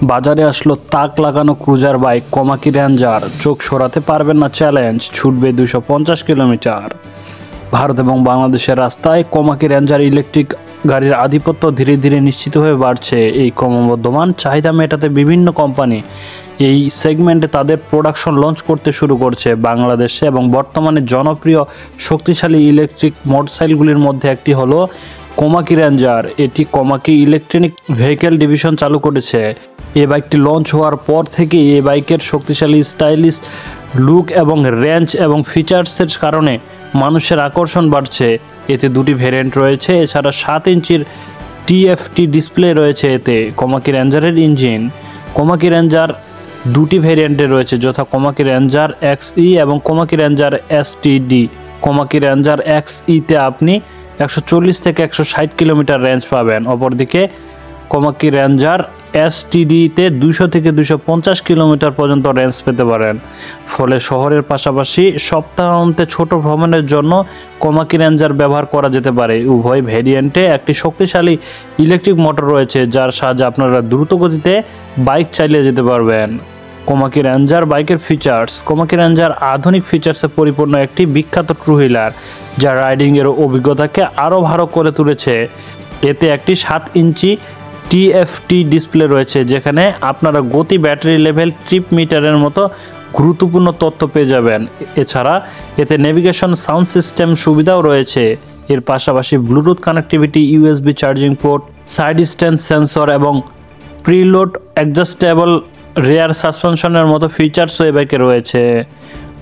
বাজারে আসলো তাক লাগানো ক্রুজার বাইক কমাকি রেঞ্জার, চোখ সরাতে পারবেন না চ্যালেঞ্জ, ছুটবে 250 কিলোমিটার। ভারত এবং বাংলাদেশের রাস্তায় কমাকি রেঞ্জার ইলেকট্রিক গাড়ির আধিপত্য ধীরে ধীরে নিশ্চিত হয়ে বাড়ছে। এই ক্রমবর্ধমান চাহিদা মেটাতে বিভিন্ন কোম্পানি এই সেগমেন্টে তাদের প্রোডাকশন লঞ্চ করতে শুরু করছে বাংলাদেশে। এবং বর্তমানে জনপ্রিয় শক্তিশালী ইলেকট্রিক মোটরসাইকেলগুলির মধ্যে একটি হলো কমাকি রেঞ্জার। এটি কমাকি ইলেকট্রনিক ভেহিকেল ডিভিশন চালু করেছে। এই বাইকটি লঞ্চ হওয়ার পর থেকে এই বাইকের শক্তিশালী স্টাইলিশ লুক এবং রেঞ্জ এবং ফিচার্সের কারণে মানুষের আকর্ষণ বাড়ছে। এতে দুটি ভেরিয়েন্ট রয়েছে, এছাড়া 7 ইঞ্চির টিএফটি ডিসপ্লে রয়েছে এতে। কমাকি রেঞ্জারের ইঞ্জিন কমাকি রেঞ্জার দুটি ভেরিয়েন্টে রয়েছে, যথা কমাকি রেঞ্জার এক্সই এবং Komaki ranger STD. Komaki ranger এক্সইতে আপনি 140 থেকে 160 কিলোমিটার রেঞ্জ পাবেন। অপরদিকে কমাকি রেঞ্জার এসটিডিতে 200 থেকে 250 কিলোমিটার পর্যন্ত রেঞ্জ পেতে পারেন। ফলে শহরের পাশাপাশি সপ্তাহান্তে ছোট ভ্রমণের জন্য কমাকি রেঞ্জার ব্যবহার করা যেতে পারে। উভয় ভেরিয়েন্টে একটি শক্তিশালী ইলেকট্রিক মোটর রয়েছে, যার সাহায্যে আপনারা দ্রুত গতিতে বাইক চালিয়ে যেতে পারবেন। কমাকি রেঞ্জার বাইকের ফিচার্স কমাকি রেঞ্জার আধুনিক ফিচার্সে পরিপূর্ণ একটি বিখ্যাত টু হুইলার, যা রাইডিংয়ের অভিজ্ঞতাকে আরও ভালো করে তুলেছে। এতে একটি 7 ইঞ্চি টিএফটি ডিসপ্লে রয়েছে, যেখানে আপনারা গতি, ব্যাটারি লেভেল, ট্রিপ মিটারের মতো গুরুত্বপূর্ণ তথ্য পেয়ে যাবেন। এছাড়া এতে নেভিগেশন সাউন্ড সিস্টেম সুবিধাও রয়েছে। এর পাশাপাশি Bluetooth connectivity, USB charging port, side stand sensor এবং প্রিলোড অ্যাডজাস্টেবল রেয়ার সাসপেনশনের মতো ফিচার্সও এই বাইকে রয়েছে।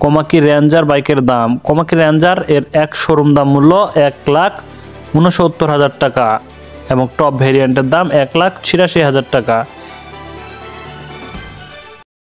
কমাকি রেঞ্জার বাইকের দাম কমাকি রেঞ্জার এর এক শোরুম দাম মূল্য 1,69,000 টাকা এবং টপ ভেরিয়েন্টের দাম 1,86,000 টাকা।